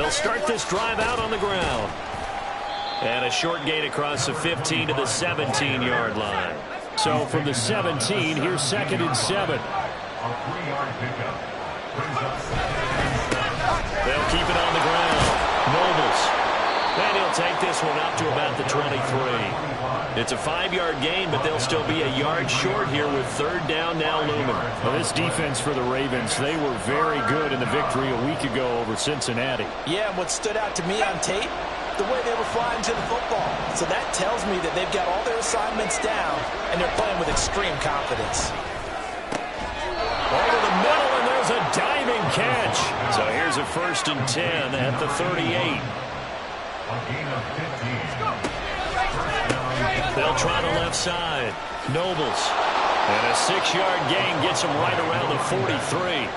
They'll start this drive out on the ground. And a short gain across the 15 to the 17-yard line. So from the 17, here's 2nd and 7. They'll keep it on the ground. Nobles. And he'll take this one up to about the 23. It's a 5-yard gain, but they'll still be a yard short here with 3rd down now looming. Well, this defense for the Ravens, they were very good in the victory a week ago over Cincinnati. Yeah, and what stood out to me on tape, the way they were flying to the football. So that tells me that they've got all their assignments down, and they're playing with extreme confidence. Over the middle, and there's a diving catch. So here's a 1st and 10 at the 38. They'll try the left side. Nobles. And a 6-yard gain gets him right around the 43.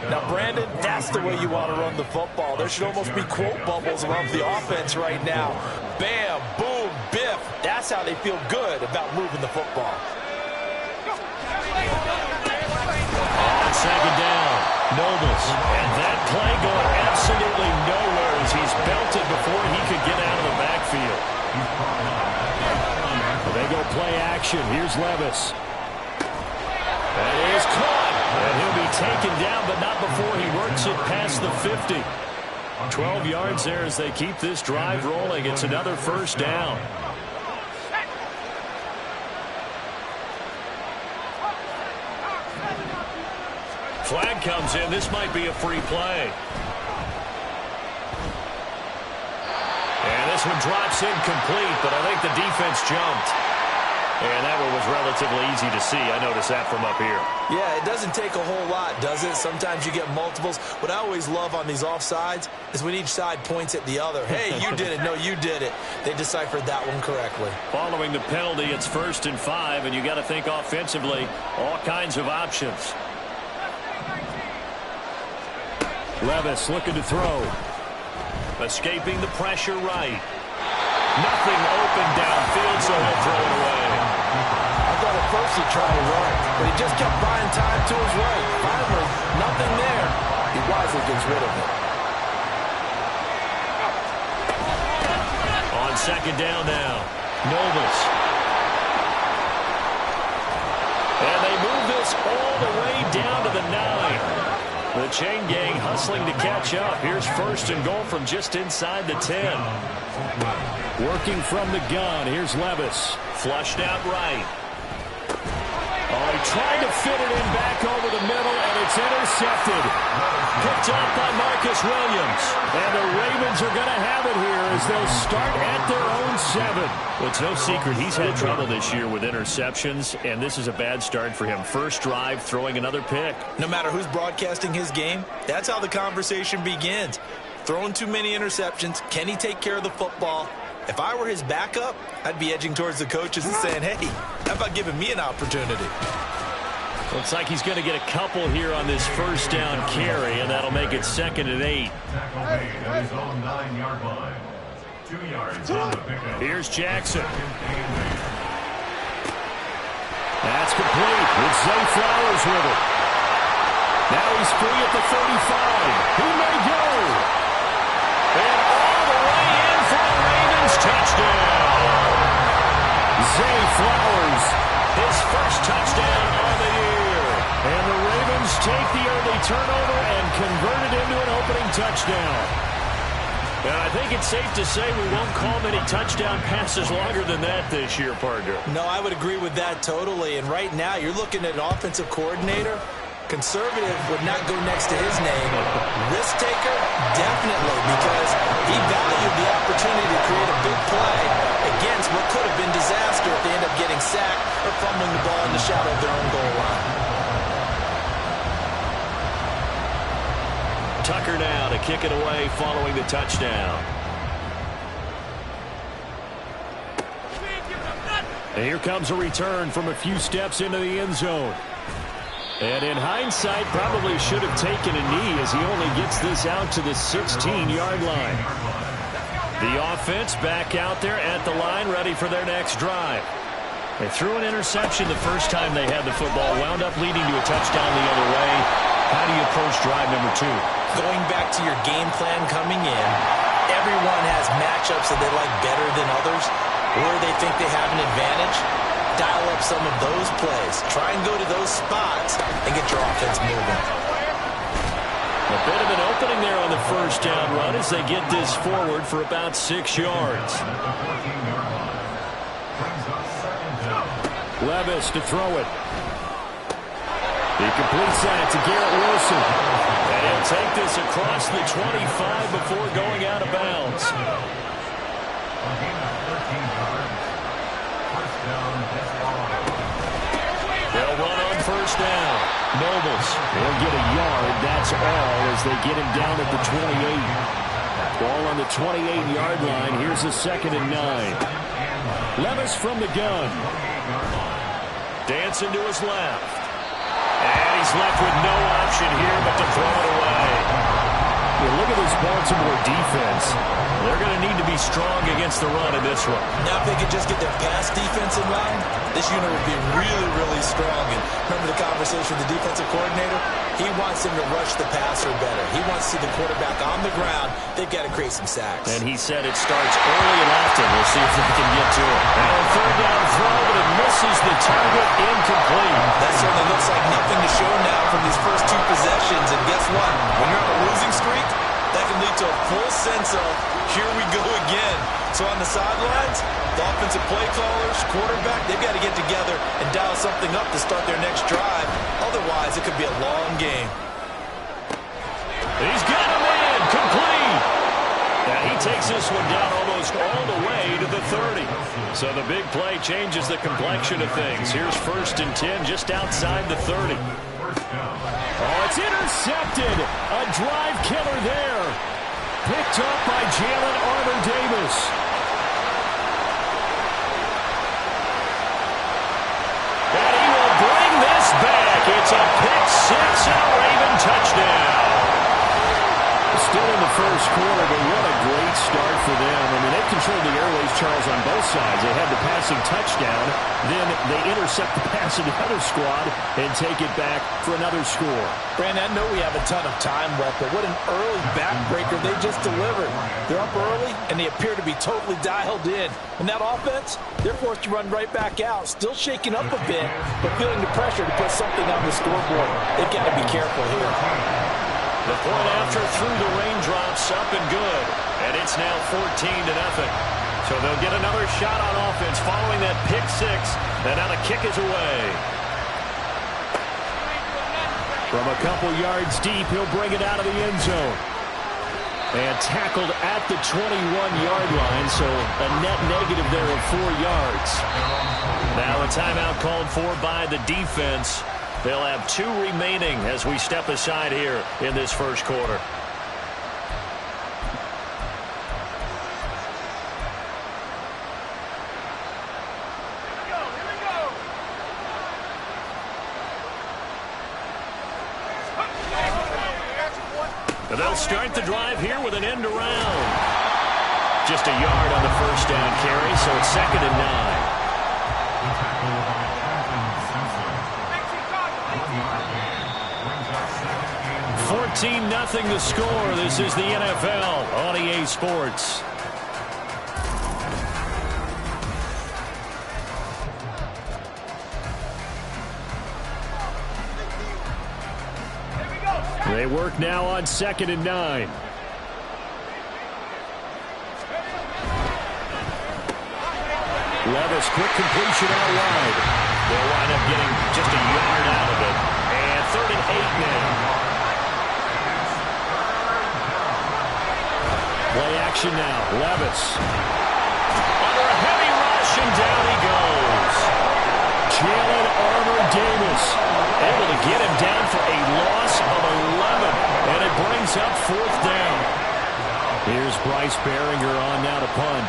Now, Brandon, that's the way you want to run the football. There should almost be quote bubbles around the offense right now. Bam, boom, biff. That's how they feel good about moving the football. On 2nd down, Nobles. And that play going absolutely nowhere as he's belted before he could get out of the backfield. They go play action. Here's Levis. That is caught. And he'll be taken down, but not before he works it past the 50. 12 yards there as they keep this drive rolling. It's another 1st down. Flag comes in. This might be a free play. And this one drops incomplete, but I think the defense jumped. And that one was relatively easy to see. I noticed that from up here. Yeah, it doesn't take a whole lot, does it? Sometimes you get multiples. What I always love on these offsides is when each side points at the other. Hey, you did it. No, you did it. They deciphered that one correctly. Following the penalty, it's 1st and 5, and you got to think offensively, all kinds of options. Levis looking to throw. Escaping the pressure right. Nothing open downfield, so he'll throw it away. I thought at first he tried to run, but he just kept buying time to his right. Finally, nothing there. He wisely gets rid of it. On 2nd down now, Nobles. And they move this all the way down to the 9. The chain gang hustling to catch up. Here's 1st and goal from just inside the 10. Working from the gun. Here's Levis. Flushed out right. Oh, he tried to fit it in back over the middle, and it's intercepted. Picked up by Marcus Williams. And the Ravens are going to have it here as they'll start at their own 7. Well, it's no secret he's had trouble this year with interceptions, and this is a bad start for him. First drive, throwing another pick. No matter who's broadcasting his game, that's how the conversation begins. Throwing too many interceptions. Can he take care of the football? If I were his backup, I'd be edging towards the coaches and saying, hey, how about giving me an opportunity? Looks like he's going to get a couple here on this 1st down carry, and that'll make it 2nd and 8. Here's Jackson. That's complete with Zay Flowers with it. Now he's free at the 35. He may go. And all the way in for the Ravens touchdown. Zay Flowers. His 1st touchdown of the year. And the Ravens take the early turnover and convert it into an opening touchdown. And I think it's safe to say we won't call many touchdown passes longer than that this year, partner. No, I would agree with that totally. And right now, you're looking at an offensive coordinator. Conservative would not go next to his name. Risk taker, definitely, because he valued the opportunity to create a big play against what could have been disaster if they end up getting sacked or fumbling the ball in the shadow of their own goal line. Tucker now to kick it away following the touchdown. And here comes a return from a few steps into the end zone. And in hindsight, probably should have taken a knee as he only gets this out to the 16-yard line. The offense back out there at the line, ready for their next drive. They threw an interception the first time they had the football, wound up leading to a touchdown the other way. How do you approach drive number 2? Going back to your game plan coming in, everyone has matchups that they like better than others, or they think they have an advantage. Dial up some of those plays. Try and go to those spots and get your offense moving. A bit of an opening there on the first down run as they get this forward for about 6 yards. Levis to throw it. He completes that to Garrett Wilson. And he'll take this across the 25 before going out of bounds. They'll run on first down. Nobles will get a yard. That's all as they get him down at the 28. Ball on the 28-yard line. Here's a 2nd and 9. Levis from the gun. Dancing to his left. And he's left with no option here but to throw it away. Look at this Baltimore defense. They're going to need to be strong against the run in this one. Now if they could just get their pass defense in line, this unit would be really, really strong. And remember the conversation with the defensive coordinator? He wants them to rush the passer better. He wants to see the quarterback on the ground. They've got to create some sacks. And he said it starts early and often. We'll see if they can get to it. And a 3rd down throw, but it misses the target, incomplete. That certainly looks like nothing to show now from these first 2 possessions. And guess what? When you're on a losing streak, that can lead to a full sense of, here we go again. So on the sidelines, the offensive play callers, quarterback, they've got to get together and dial something up to start their next drive. Otherwise, it could be a long game. He's got him in, complete. And he takes this one down almost all the way to the 30. So the big play changes the complexion of things. Here's 1st and 10 just outside the 30. Oh, it's intercepted. A drive killer there. Picked up by Jalen Armour-Davis. And he will bring this back. It's a pick 6 and a Raven touchdown. Still in the first quarter, but what a great start for them. I mean, they've controlled the airways, Charles, on both sides. They had the passing touchdown. Then they intercept the pass of the other squad and take it back for another score. Brandon, I know we have a ton of time left, but what an early backbreaker they just delivered. They're up early, and they appear to be totally dialed in. And that offense, they're forced to run right back out, still shaking up a bit, but feeling the pressure to put something on the scoreboard. They've got to be careful here. The point after through the raindrops, up and good. And it's now 14-0. So they'll get another shot on offense following that pick 6. And now the kick is away. From a couple yards deep, he'll bring it out of the end zone. And tackled at the 21-yard line, so a net negative there of 4 yards. Now a timeout called for by the defense. They'll have 2 remaining as we step aside here in this first quarter. And they'll start the drive here with an end around. Just a yard on the first down carry, so it's 2nd and 9. 14-0 the score. This is the NFL on EA Sports. They work now on 2nd and 9. Levis, quick completion out wide. They'll wind up getting just a yard out of it. And 3rd and 8 now. Play action now. Levis. Under a heavy rush, and down he goes. Jalen Armour-Davis able to get him down for a loss of 11. And it brings up 4th down. Here's Bryce Behringer on now to punt.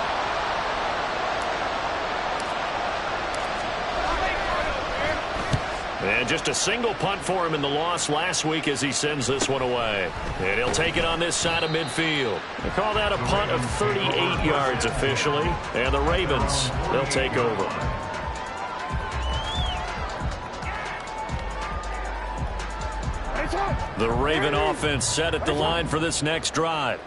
And just a single punt for him in the loss last week as he sends this one away. And he'll take it on this side of midfield. They call that a punt of 38 yards officially. And the Ravens, they'll take over. The Raven offense set at the line for this next drive.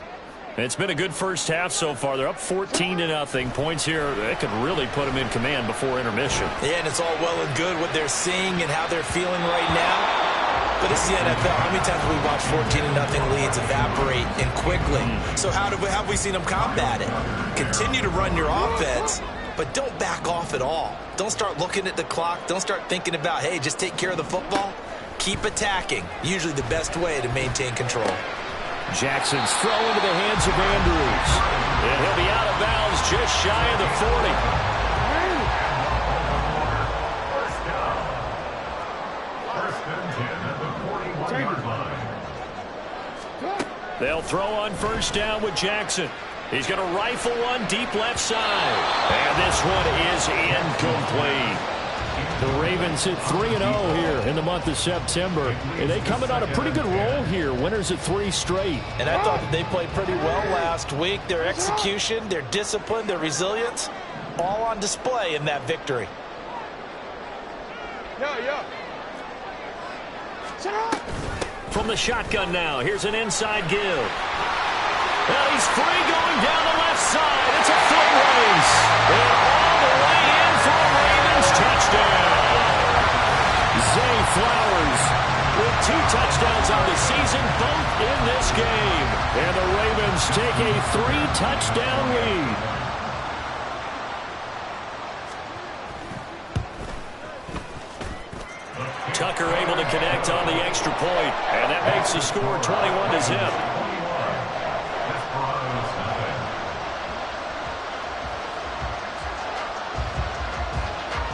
It's been a good first half so far. They're up 14-0. Points here, they could really put them in command before intermission. Yeah, and it's all well and good what they're seeing and how they're feeling right now. But it's the NFL. How many times have we watched 14-0 leads evaporate and quickly? So how have we seen them combat it? Continue to run your offense, but don't back off at all. Don't start looking at the clock. Don't start thinking about, hey, just take care of the football. Keep attacking. Usually the best way to maintain control. Jackson's throw into the hands of Andrews. And he'll be out of bounds just shy of the 40. They'll throw on first down with Jackson. He's going to rifle one deep left side. And this one is incomplete. The Ravens hit 3-0 here in the month of September. And they coming on a pretty good roll here. Winners at 3 straight. And I thought that they played pretty well last week. Their execution, their discipline, their resilience, all on display in that victory. From the shotgun now, here's an inside give. Well, he's free going down the left side. It's a foot race. And all the way in for a Ravens touchdown. Zay Flowers with 2 touchdowns on the season, both in this game. And the Ravens take a 3-touchdown lead. Tucker able to connect on the extra point, and that makes the score 21-0.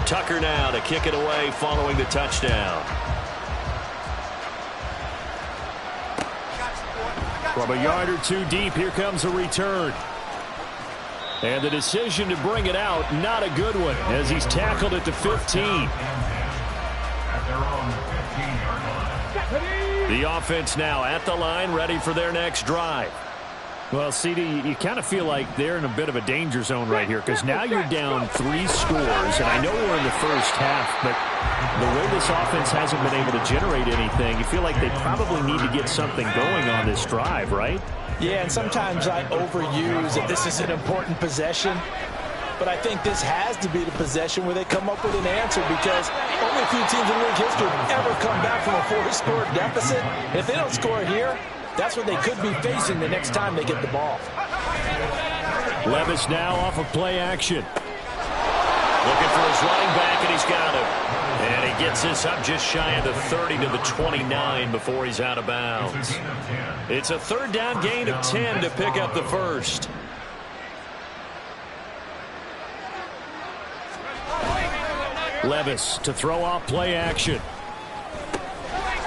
Tucker now to kick it away following the touchdown. From a yard or 2 deep, here comes a return. And the decision to bring it out, not a good one, as he's tackled at the 15. The offense now at the line, ready for their next drive. Well, CD, you kind of feel like they're in a bit of a danger zone right here because now you're down 3 scores, and I know we're in the first half, but the way this offense hasn't been able to generate anything, you feel like they probably need to get something going on this drive, right? Yeah, and sometimes I overuse that this is an important possession, but I think this has to be the possession where they come up with an answer because only a few teams in league history have ever come back from a 4-score deficit. If they don't score here, that's what they could be facing the next time they get the ball. Levis now off of play action. Looking for his running back, and he's got him. And he gets this up just shy of the 30 to the 29 before he's out of bounds. It's a 3rd down gain of 10 to pick up the first. Levis to throw off play action.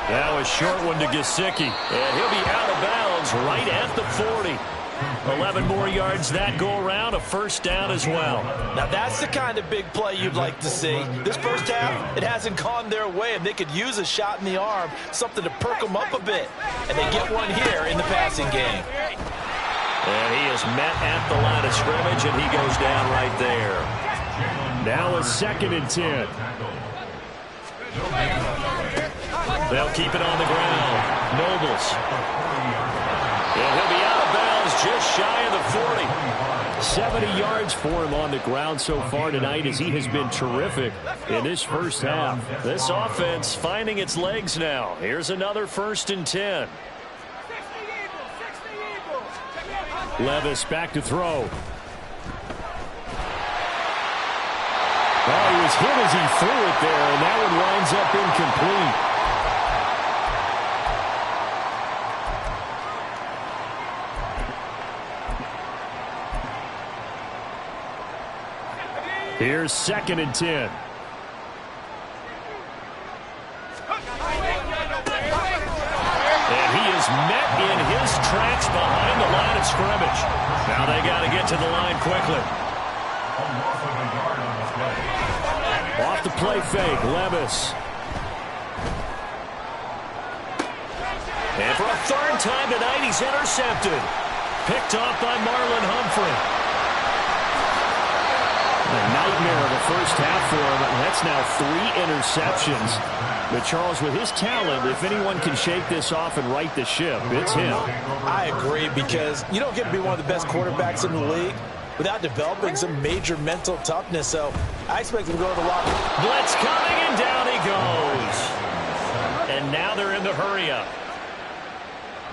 Now a short one to Gesicki. And he'll be out of bounds right at the 40. 11 more yards that go around, a first down as well. Now that's the kind of big play you'd like to see. This first half, it hasn't gone their way, and they could use a shot in the arm, something to perk them up a bit. And they get one here in the passing game. And he is met at the line of scrimmage, and he goes down right there. Now a 2nd and 10. They'll keep it on the ground. Nobles. And he'll be out of bounds just shy of the 40. 70 yards for him on the ground so far tonight as he has been terrific in this first half. This offense finding its legs now. Here's another 1st and 10. Levis back to throw. Oh, he was hit as he threw it there, and that one winds up incomplete. Here's 2nd and 10. And he is met in his tracks behind the line of scrimmage. Now they got to get to the line quickly. Off the play fake, Levis. And for a 3rd time tonight, he's intercepted. Picked off by Marlon Humphrey. A nightmare of a first half for him. That's now 3 interceptions. But, Charles, with his talent, if anyone can shake this off and right the ship, it's him. I agree, because you don't get to be one of the best quarterbacks in the league without developing some major mental toughness. So I expect him to go to the locker. Blitz coming, and down he goes. And now they're in the hurry-up.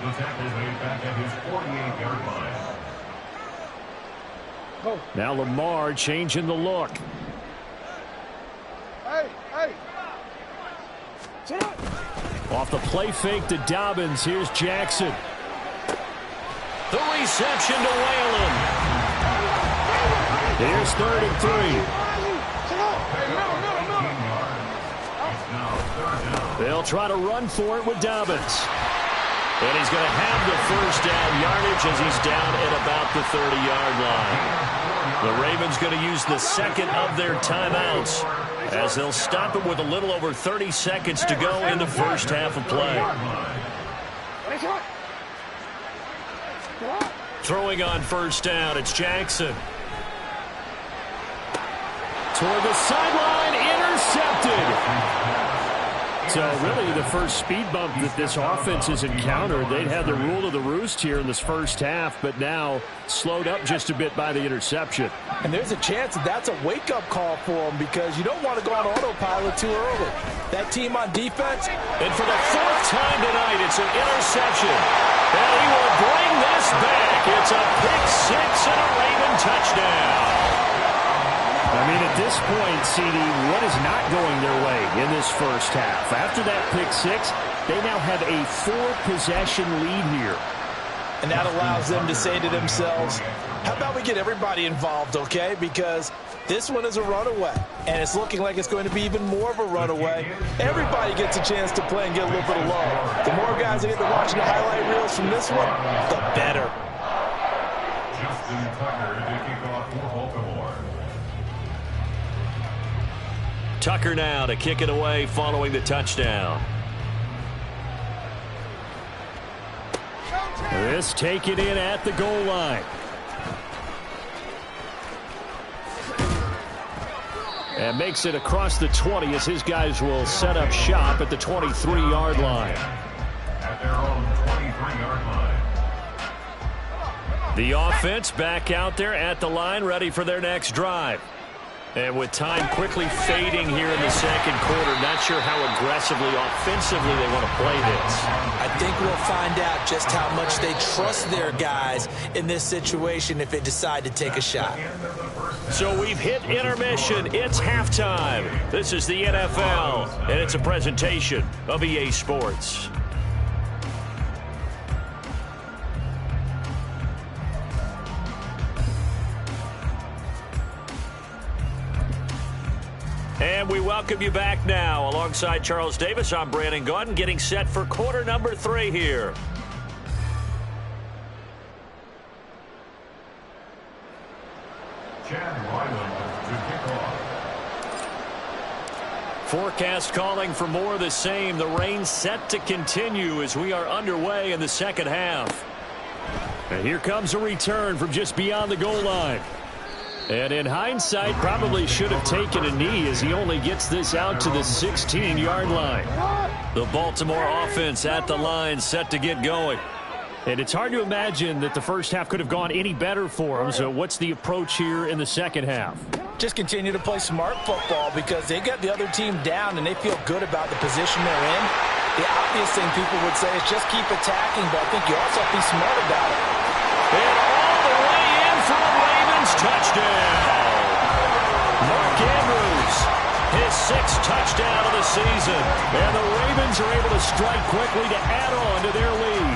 The tackle is made back at his 48-yard line. Now Lamar changing the look. Off the play fake to Dobbins. Here's Jackson. The reception to Whalen. Here's 3rd and 3. They'll try to run for it with Dobbins. And he's going to have the first down yardage as he's down at about the 30-yard line. The Ravens going to use the second of their timeouts as they'll stop him with a little over 30 seconds to go in the first half of play. Throwing on first down, it's Jackson. Toward the sideline, intercepted. So really the first speed bump that this offense has encountered. They'd had the rule of the roost here in this first half, but now slowed up just a bit by the interception. And there's a chance that that's a wake-up call for them, because you don't want to go on autopilot too early. That team on defense. And for the 4th time tonight, it's an interception. And he will bring this back. It's a pick 6 and a Raven touchdown. I mean, at this point, CD, what is not going their way in this first half? After that pick 6, they now have a 4-possession lead here. And that allows them to say to themselves, how about we get everybody involved, okay? Because this one is a runaway, and it's looking like it's going to be even more of a runaway. Everybody gets a chance to play and get a little bit of love. The more guys that get to watch the highlight reels from this one, the better. Justin Tucker to kick off for Baltimore. Tucker now to kick it away following the touchdown. This taken in at the goal line. And makes it across the 20 as his guys will set up shop at the 23-yard line. At their own 23-yard line. The offense back out there at the line, ready for their next drive. And with time quickly fading here in the second quarter, not sure how aggressively, offensively they want to play this. I think we'll find out just how much they trust their guys in this situation if they decide to take a shot. So we've hit intermission. It's halftime. This is the NFL, and it's a presentation of EA Sports. And we welcome you back now. Alongside Charles Davis, I'm Brandon Gaudin, getting set for quarter number 3 here. Forecast calling for more of the same. The rain set to continue as we are underway in the second half. And here comes a return from just beyond the goal line. And in hindsight, probably should have taken a knee as he only gets this out to the 16-yard line. The Baltimore offense at the line, set to get going. And it's hard to imagine that the first half could have gone any better for them. So what's the approach here in the second half? Just continue to play smart football, because they got the other team down and they feel good about the position they're in. The obvious thing people would say is just keep attacking, but I think you also have to be smart about it. And all the way in for a Ravens touchdown. Mark Andrews, his 6th touchdown of the season. And the Ravens are able to strike quickly to add on to their lead.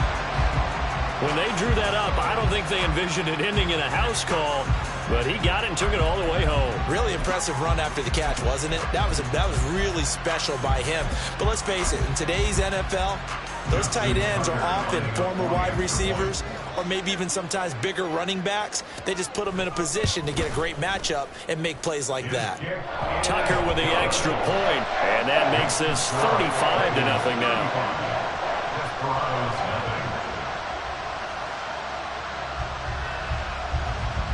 When they drew that up, I don't think they envisioned it ending in a house call, but he got it and took it all the way home. Really impressive run after the catch, wasn't it? That was really special by him. But let's face it, in today's NFL, those tight ends are often former wide receivers or maybe even sometimes bigger running backs. They just put them in a position to get a great matchup and make plays like that. Tucker with the extra point, and that makes this 35-0 now.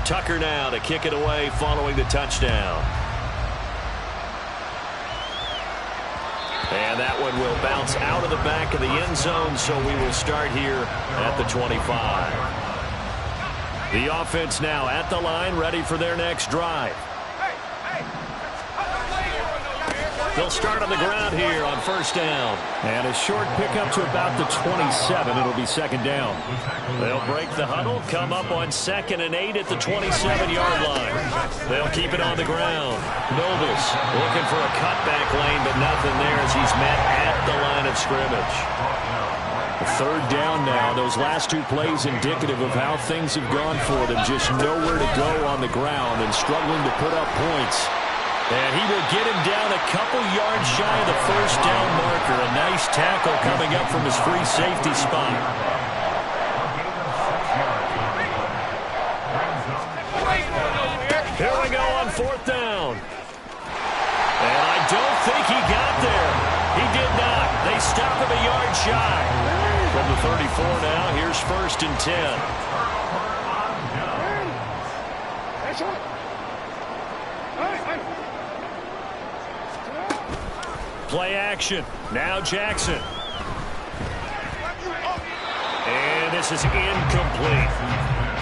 Tucker now to kick it away following the touchdown. And that one will bounce out of the back of the end zone, so we will start here at the 25. The offense now at the line, ready for their next drive. They'll start on the ground here on first down. And a short pickup to about the 27. It'll be second down. They'll break the huddle, come up on 2nd and 8 at the 27-yard line. They'll keep it on the ground. Nobles looking for a cutback lane, but nothing there as he's met at the line of scrimmage. Third down now. Those last two plays indicative of how things have gone for them. Just nowhere to go on the ground and struggling to put up points. And he will get him down a couple yards shy of the first down marker. A nice tackle coming up from his free safety spot. Here we go on 4th down. And I don't think he got there. He did not. They stop him a yard shy. From the 34 now, here's 1st and 10. Play action. Now Jackson. And this is incomplete.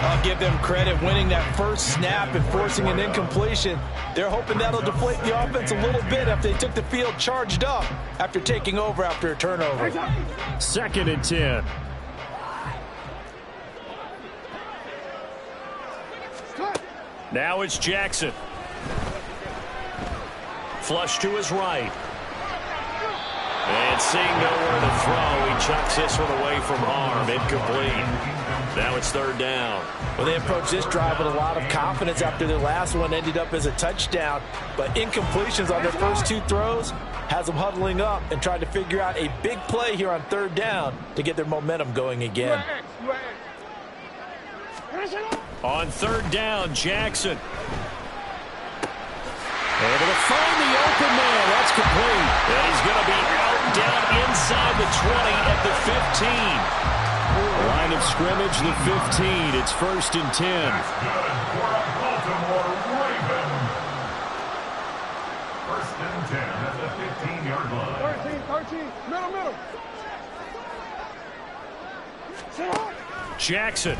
I'll give them credit winning that first snap and forcing an incompletion. They're hoping that'll deflate the offense a little bit after they took the field charged up after taking over after a turnover. 2nd and 10. Now it's Jackson. Flush to his right. And seeing nowhere to throw, he chucks this one away from harm. Incomplete. Now it's 3rd down. Well, they approached this drive with a lot of confidence after their last one ended up as a touchdown. But incompletions on their first 2 throws has them huddling up and trying to figure out a big play here on 3rd down to get their momentum going again. On 3rd down, Jackson. Able to find the open man. That's complete. And he's going to be out down inside the 20 at the 15. Line of scrimmage, the 15. It's 1st and 10. Baltimore Ravens. 1st and 10 at the 15-yard line. 13, middle. Jackson.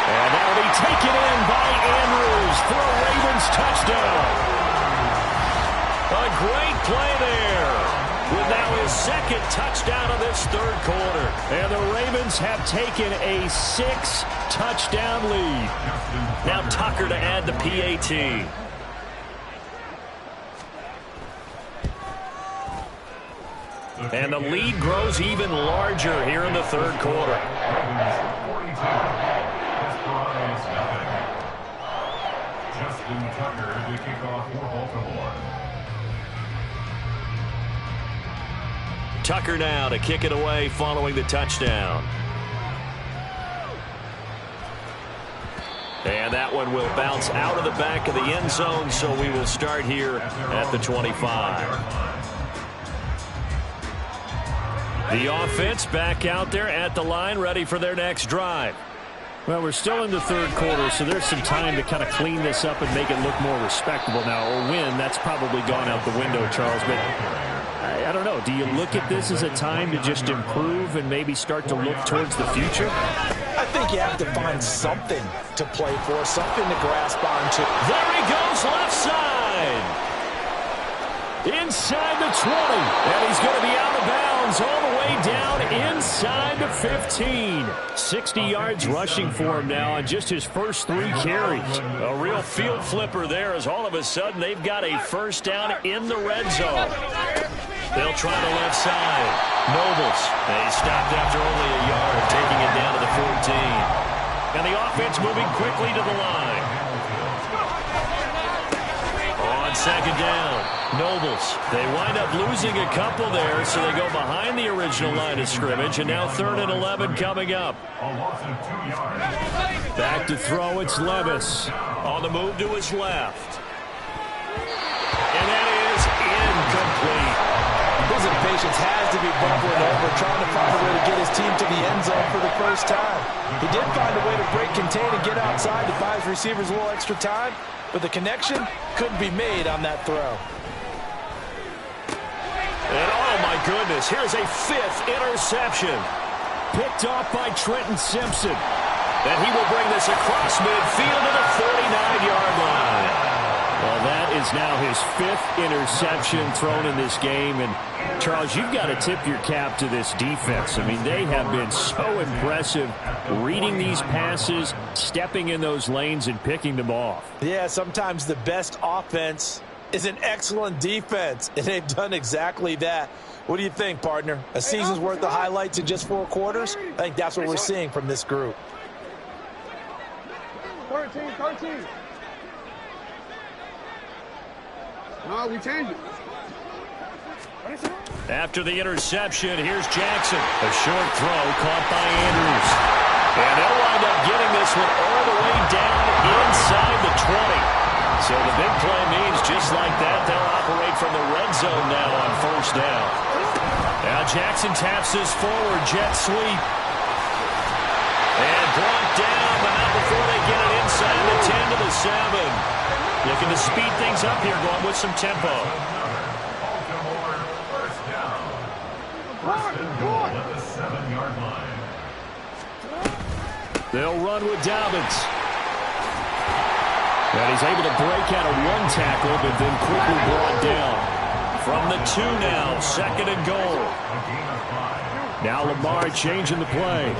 And that'll be taken in by Andrews for a Ravens touchdown. A great play there. With now his 2nd touchdown of this 3rd quarter. And the Ravens have taken a 6-touchdown lead. Now Tucker to add the PAT. And the lead grows even larger here in the 3rd quarter. Tucker to kick off for Baltimore. Tucker now to kick it away following the touchdown. And that one will bounce out of the back of the end zone, so we will start here at the 25. The offense back out there at the line, ready for their next drive. Well, we're still in the 3rd quarter, so there's some time to kind of clean this up and make it look more respectable now. Or win, that's probably gone out the window, Charles. But I don't know. Do you look at this as a time to just improve and maybe start to look towards the future? I think you have to find something to play for, something to grasp onto. There he goes, left side. Inside the 20. And he's going to be out of bounds all the way down inside the 15. 60 yards rushing for him now on just his first 3 carries. A real field flipper there as all of a sudden they've got a first down in the red zone. They'll try the left side. Nobles. They stopped after only a yard, taking it down to the 14. And the offense moving quickly to the line. On 2nd down, Nobles. They wind up losing a couple there, so they go behind the original line of scrimmage, and now 3rd and 11 coming up. Back to throw, it's Levis. On the move to his left. And that is incomplete. His impatience has to be bubbling over, trying to find a way to get his team to the end zone for the first time. He did find a way to break, contain, and get outside to buy his receivers a little extra time, but the connection couldn't be made on that throw. my goodness. Here's a 5th interception. Picked off by Trenton Simpson. And he will bring this across midfield to the 49-yard line. Well, that is now his 5th interception thrown in this game. And, Charles, you've got to tip your cap to this defense. I mean, they have been so impressive reading these passes, stepping in those lanes, and picking them off. Yeah, sometimes the best offense is an excellent defense, and they've done exactly that. What do you think, partner? A season's worth of highlights in just 4 quarters? I think that's what we're seeing from this group. 13. No, we changed it. After the interception, here's Jackson. A short throw caught by Andrews. And they'll wind up getting this one all the way down inside the 20. So the big play means just like that, they'll operate from the red zone now on 1st down. Now Jackson taps his forward jet sweep. And brought down, but not before they get it inside the 10 to the 7. Looking to speed things up here, going with some tempo. They'll run with Dobbins. And he's able to break out of 1 tackle, but then quickly brought down. From the 2 now, 2nd and goal. Now Lamar changing the play.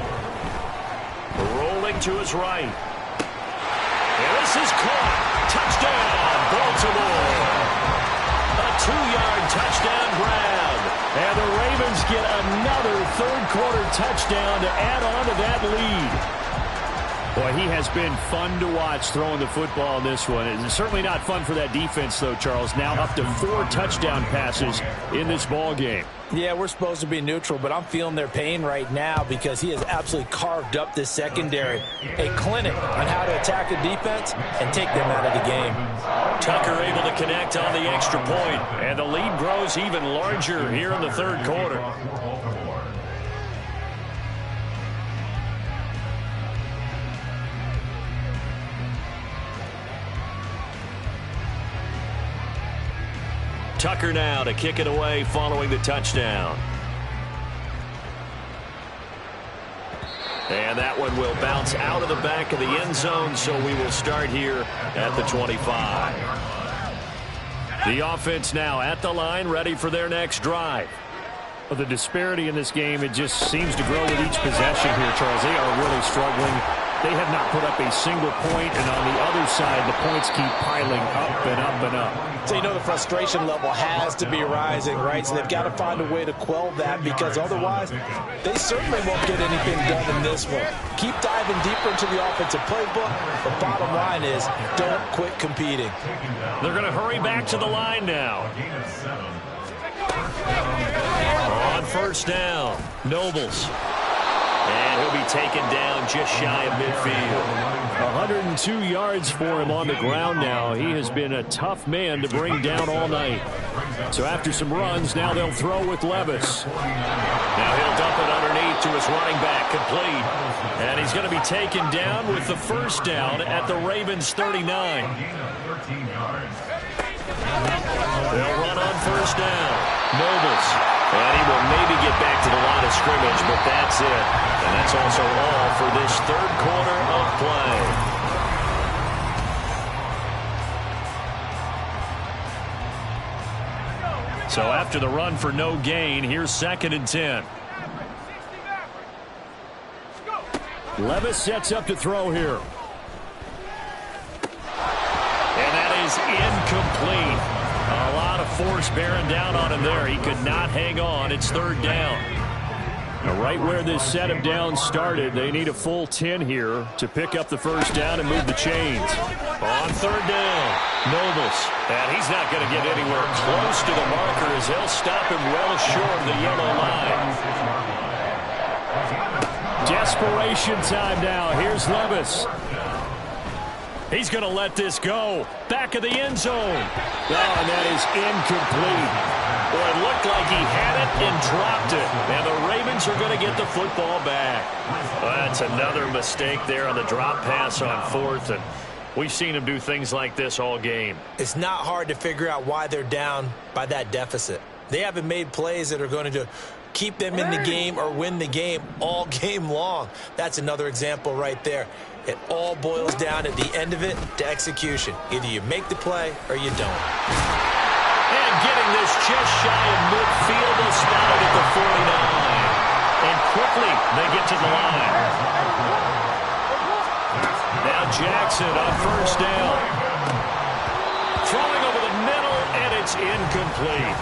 Rolling to his right. And this is caught. Touchdown, Baltimore. A 2-yard touchdown grab. And the Ravens get another 3rd-quarter touchdown to add on to that lead. Boy, he has been fun to watch throwing the football in this one. It's certainly not fun for that defense, though, Charles. Now up to 4 touchdown passes in this ball game. Yeah, we're supposed to be neutral, but I'm feeling their pain right now because he has absolutely carved up this secondary. A clinic on how to attack a defense and take them out of the game. Tucker able to connect on the extra point, and the lead grows even larger here in the 3rd quarter. Tucker now to kick it away following the touchdown. And that one will bounce out of the back of the end zone, so we will start here at the 25. The offense now at the line, ready for their next drive. Well, the disparity in this game, it just seems to grow with each possession here, Charles. They are really struggling. They have not put up a single point, and on the other side, the points keep piling up and up and up. So you know the frustration level has to be rising, right? So they've got to find a way to quell that because otherwise they certainly won't get anything done in this one. Keep diving deeper into the offensive playbook. The bottom line is don't quit competing. They're going to hurry back to the line now. On 1st down, Nobles. And he'll be taken down just shy of midfield. 102 yards for him on the ground now. He has been a tough man to bring down all night. So after some runs, now they'll throw with Levis. Now he'll dump it underneath to his running back, complete. And he's going to be taken down with the 1st down at the Ravens' 39. They'll run on 1st down. Nobles. And he will maybe get back to the line of scrimmage, but that's it. And that's also all for this 3rd quarter of play. So after the run for no gain, here's 2nd and 10. Levis sets up to throw here. And that is incomplete. A lot of force bearing down on him there. He could not hang on. It's 3rd down. Now, right where this set of downs started, they need a full 10 here to pick up the 1st down and move the chains. On 3rd down, Nobles. And he's not going to get anywhere close to the marker as they'll stop him well short of the yellow line. Desperation time now. Here's Levis. He's going to let this go. Back of the end zone. Oh, and that is incomplete. Well, it looked like he had it and dropped it. And the Ravens are going to get the football back. Well, that's another mistake there on the drop pass on 4th. And we've seen him do things like this all game. It's not hard to figure out why they're down by that deficit. They haven't made plays that are going to keep them in the game or win the game all game long. That's another example right there. It all boils down at the end of it to execution. Either you make the play or you don't. And getting this just shy of midfield, they'll spot it at the 49. And quickly, they get to the line. Now Jackson on first down. Throwing over the middle, and it's incomplete.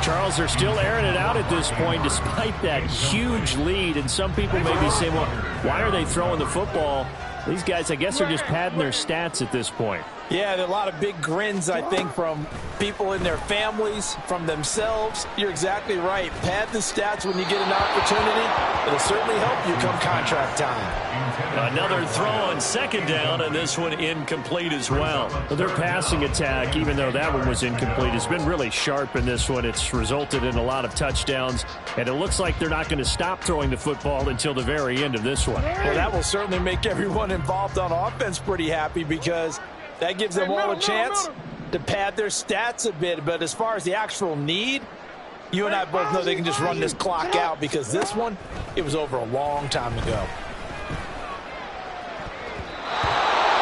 Charles, they're still airing it out at this point despite that huge lead. And some people may be saying, well, why are they throwing the football? These guys, I guess, are just padding their stats at this point. Yeah, there are a lot of big grins, I think, from people in their families, from themselves. You're exactly right. Pad the stats when you get an opportunity. It'll certainly help you come contract time. Another throw on second down, and this one incomplete as well. Their passing attack, even though that one was incomplete, has been really sharp in this one. It's resulted in a lot of touchdowns, and it looks like they're not going to stop throwing the football until the very end of this one. Well, that will certainly make everyone involved on offense pretty happy because that gives them all a chance to pad their stats a bit. But as far as the actual need, you and I both know they can just run this clock out because this one, it was over a long time ago.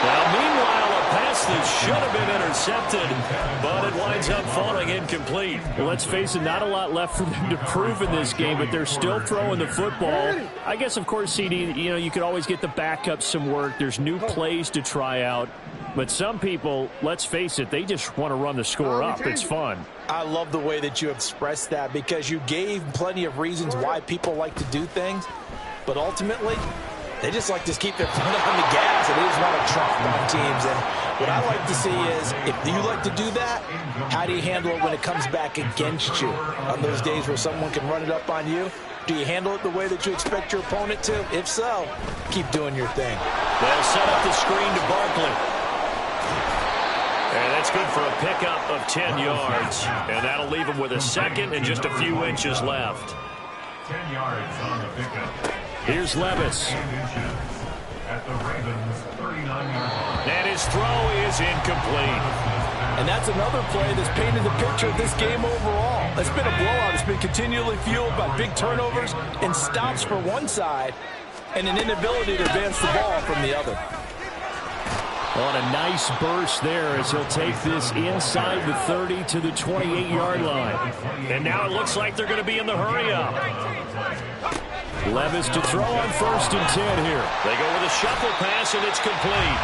Now, meanwhile, a pass that should have been intercepted, but it winds up falling incomplete. Well, let's face it, not a lot left for them to prove in this game, but they're still throwing the football. I guess, of course, CD, you could always get the backup some work. There's new plays to try out. But some people, let's face it, they just want to run the score up. It's fun. I love the way that you expressed that because you gave plenty of reasons why people like to do things. But ultimately, they just like to keep their foot on the gas, and they just want to trump on teams. And what I like to see is, if you like to do that, how do you handle it when it comes back against you? On those days where someone can run it up on you, do you handle it the way that you expect your opponent to? If so, keep doing your thing. They'll set up the screen to Barkley. And that's good for a pickup of 10 yards. And that'll leave him with a second and just a few inches left. 10 yards on the pickup. Here's Levis. At the Ravens' 39-yard line. And his throw is incomplete. And that's another play that's painted the picture of this game overall. It's been a blowout. It's been continually fueled by big turnovers and stops for one side and an inability to advance the ball from the other. On a nice burst there as he'll take this inside the 30 to the 28-yard line. And now it looks like they're going to be in the hurry-up. Levis to throw on 1st and 10 here. They go with a shuffle pass, and it's complete.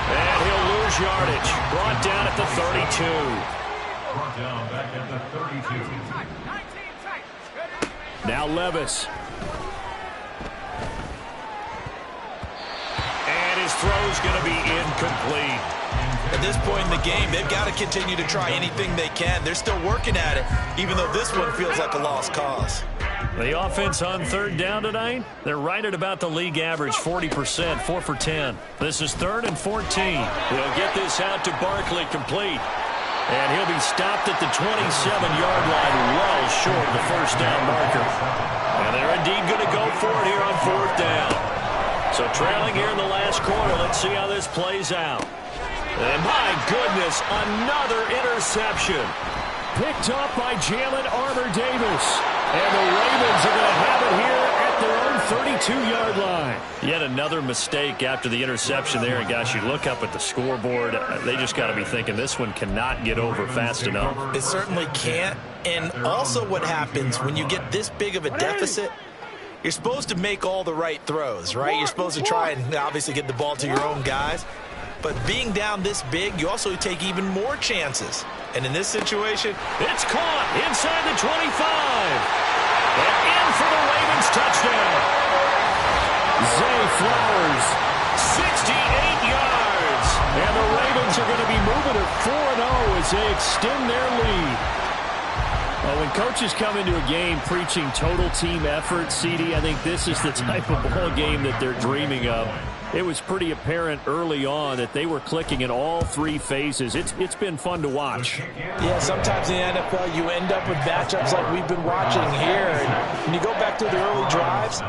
And he'll lose yardage. Brought down at the 32. Brought down back at the 32. Now Levis. And his throw's going to be incomplete. At this point in the game, they've got to continue to try anything they can. They're still working at it, even though this one feels like a lost cause. The offense on 3rd down tonight, they're right at about the league average, 40%, 4 for 10. This is 3rd and 14. They'll get this out to Barkley, complete. And he'll be stopped at the 27-yard line, well short of the 1st down marker. And they're indeed going to go for it here on 4th down. So trailing here in the last quarter, let's see how this plays out. And my goodness, another interception. Picked up by Jalen Armour-Davis. And the Ravens are going to have it here at their own 32-yard line. Yet another mistake after the interception there. And, gosh, you look up at the scoreboard. They just got to be thinking this one cannot get over fast enough. It certainly can't. And also what happens when you get this big of a deficit, you're supposed to make all the right throws, right? You're supposed to try and obviously get the ball to your own guys. But being down this big, you also take even more chances. And in this situation, it's caught inside the 25. And in for the Ravens touchdown. Zay Flowers, 68 yards. And the Ravens are going to be moving to 4-0 as they extend their lead. Well, when coaches come into a game preaching total team effort, CD, I think this is the type of ball game that they're dreaming of. It was pretty apparent early on that they were clicking in all 3 phases. It's been fun to watch. Yeah, sometimes in the NFL you end up with matchups like we've been watching here. And when you go back to the early drives,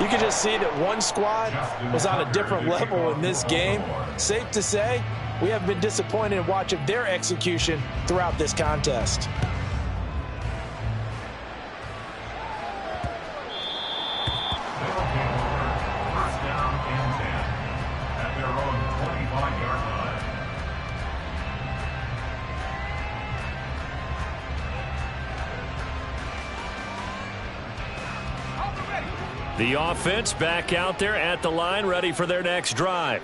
you can just see that one squad was on a different level in this game. Safe to say, we have been disappointed in watching their execution throughout this contest. The offense back out there at the line, ready for their next drive.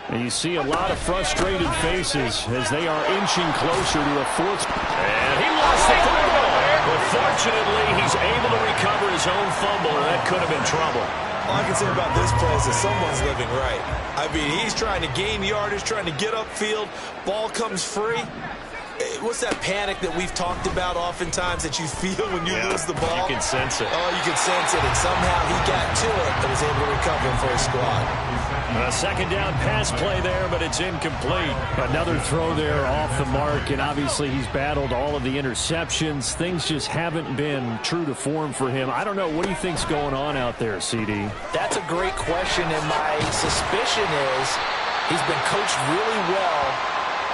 And you see a lot of frustrated faces as they are inching closer to a fourth. And he lost the football. But fortunately, he's able to recover his own fumble, and that could have been trouble. All I can say about this play is that someone's living right. I mean, he's trying to gain yardage, trying to get upfield. Ball comes free. What's that panic that we've talked about oftentimes that you feel when you lose the ball? You can sense it. Oh, you can sense it, and somehow he got to it and was able to recover for his squad. A second down pass play there, but it's incomplete. Another throw there off the mark, and obviously he's battled all of the interceptions. Things just haven't been true to form for him. I don't know. What do you think's going on out there, CD? That's a great question, and my suspicion is he's been coached really well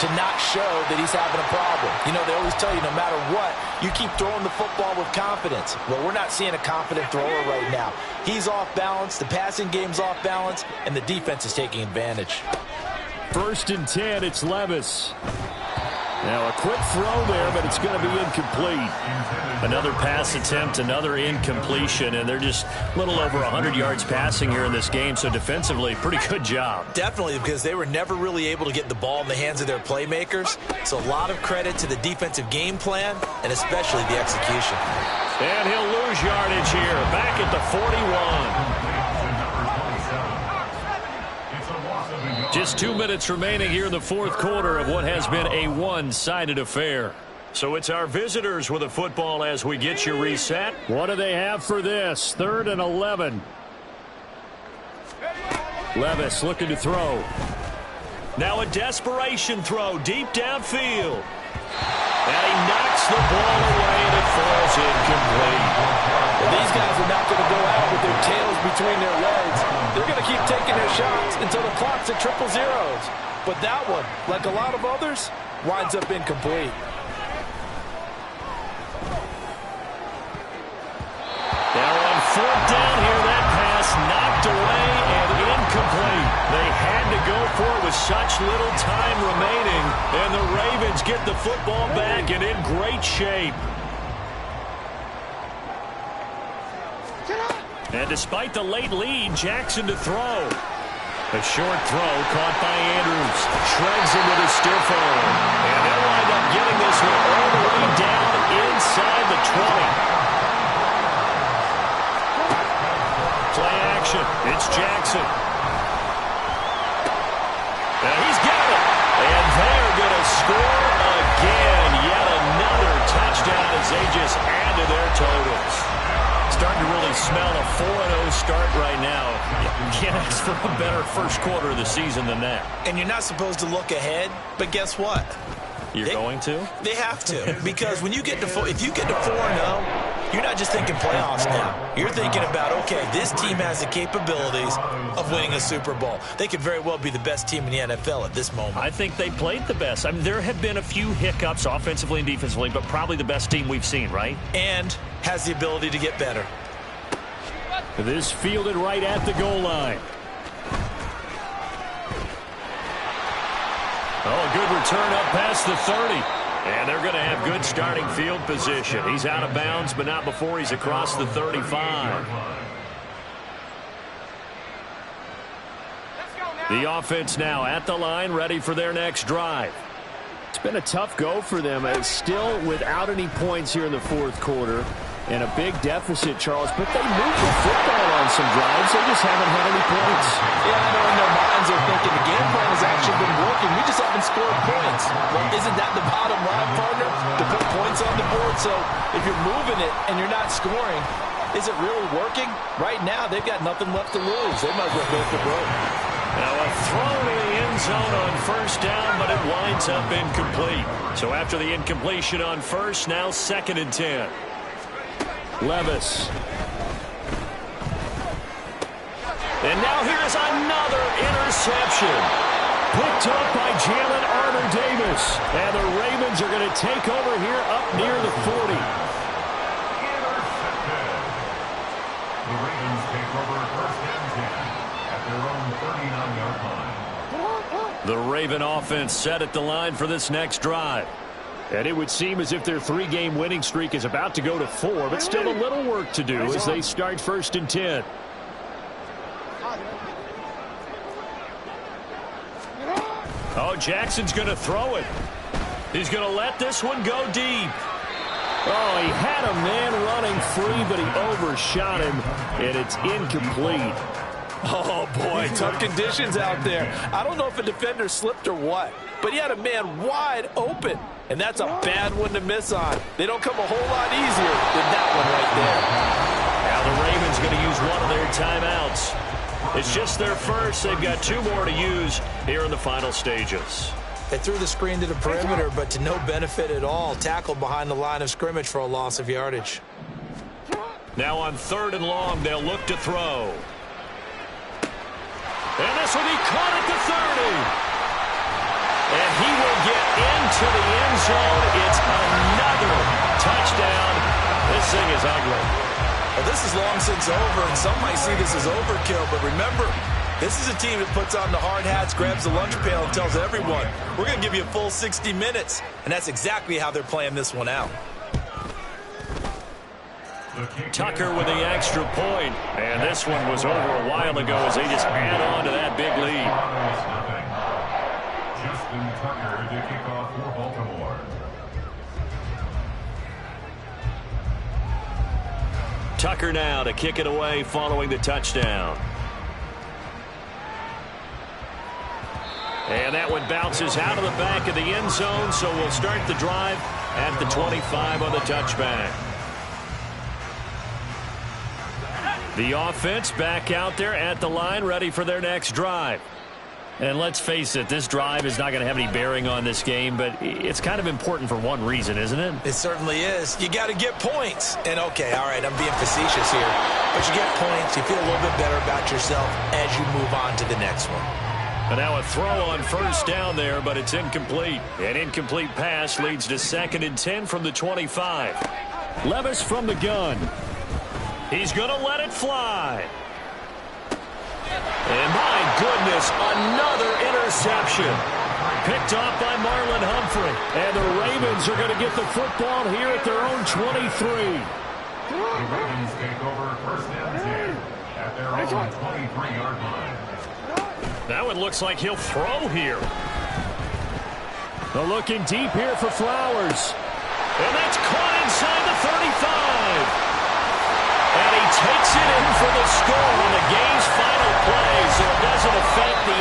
to not show that he's having a problem. You know, they always tell you no matter what, you keep throwing the football with confidence. Well, we're not seeing a confident thrower right now. He's off balance, the passing game's off balance, and the defense is taking advantage. 1st and 10, it's Levis. Now a quick throw there, but it's going to be incomplete. Another pass attempt, another incompletion, and they're just a little over 100 yards passing here in this game, so defensively, pretty good job. Definitely, because they were never really able to get the ball in the hands of their playmakers. So a lot of credit to the defensive game plan, and especially the execution. And he'll lose yardage here, back at the 41. Just 2 minutes remaining here in the fourth quarter of what has been a one-sided affair. So it's our visitors with a football as we get you reset. What do they have for this? 3rd and 11. Levis looking to throw. Now a desperation throw deep downfield. And he knocks the ball away, and it falls incomplete. Well, these guys are not going to go out with their tails between their legs. They're going to keep taking their shots until the clock's at 000. But that one, like a lot of others, winds up incomplete. Now on 4th down here, that pass knocked away and incomplete. They had to go for it with such little time remaining, and the Ravens get the football back and in great shape. And despite the late lead, Jackson to throw. A short throw caught by Andrews. Shreds him with a stiff arm. And they'll wind up getting this one all the way down inside the 20. Play action. It's Jackson. Now he's got it. And they're going to score again. Yet another touchdown as they just add to their totals. Starting to really smell a 4-0 start right now. You can't ask for a better first quarter of the season than that. And you're not supposed to look ahead, but guess what? You're going to? They have to, because when you get to if you get to 4-0, you're not just thinking playoffs now. You're thinking about, okay, this team has the capabilities of winning a Super Bowl. They could very well be the best team in the NFL at this moment. I think they played the best. I mean, there have been a few hiccups offensively and defensively, but probably the best team we've seen, right? And has the ability to get better. This fielded right at the goal line. Oh, a good return up past the 30. And they're going to have good starting field position. He's out of bounds, but not before he's across the 35. The offense now at the line, ready for their next drive. It's been a tough go for them. It's still without any points here in the fourth quarter. And a big deficit, Charles, but they moved the football on some drives. They just haven't had any points. Yeah, I know in their minds they're thinking the game plan has actually been working. We just haven't scored points. Well, isn't that the bottom line, partner? To put points on the board. So if you're moving it and you're not scoring, is it really working? Right now, they've got nothing left to lose. They might as well go for broke. Now a throw to the end zone on first down, but it winds up incomplete. So after the incompletion on first, now 2nd and 10. Levis. And now here's another interception. Picked up by Jalen Armour-Davis. And the Ravens are going to take over here up near the 40. The Ravens take over 1st and 10 at their own 39-yard line. The Raven offense set at the line for this next drive. And it would seem as if their 3-game winning streak is about to go to 4, but still a little work to do as they start 1st and 10. Oh, Jackson's going to throw it. He's going to let this one go deep. Oh, he had a man running free, but he overshot him, and it's incomplete. Oh, boy, tough conditions out there. I don't know if a defender slipped or what, but he had a man wide open, and that's a bad one to miss on. They don't come a whole lot easier than that one right there. Now the Ravens going to use one of their timeouts. It's just their first. They've got 2 more to use here in the final stages. They threw the screen to the perimeter, but to no benefit at all. Tackled behind the line of scrimmage for a loss of yardage. Now on 3rd and long, they'll look to throw. And this will be caught at the 30. And he will get into the end zone. It's another touchdown. This thing is ugly. Well, this is long since over, and some might see this as overkill. But remember, this is a team that puts on the hard hats, grabs the lunch pail, and tells everyone, we're going to give you a full 60 minutes. And that's exactly how they're playing this one out. Tucker with the extra point. And this one was over a while ago as they just add on to that big lead. Justin Tucker to kick off for Baltimore. Tucker now to kick it away following the touchdown. And that one bounces out of the back of the end zone, so we'll start the drive at the 25 on the touchback. The offense back out there at the line, ready for their next drive. And let's face it, this drive is not going to have any bearing on this game, but it's kind of important for one reason, isn't it? It certainly is. You got to get points. And, okay, all right, I'm being facetious here. But you get points, you feel a little bit better about yourself as you move on to the next one. And now a throw on 1st down there, but it's incomplete. An incomplete pass leads to 2nd and 10 from the 25. Levis from the gun. He's going to let it fly. And my goodness, another interception. Picked off by Marlon Humphrey. And the Ravens are going to get the football here at their own 23. The Ravens take over 1st and 10 at their own 23-yard line. That one looks like he'll throw here. They're looking deep here for Flowers. And that's caught inside the 35. And he takes it in for the score on the game's final play, so it doesn't affect the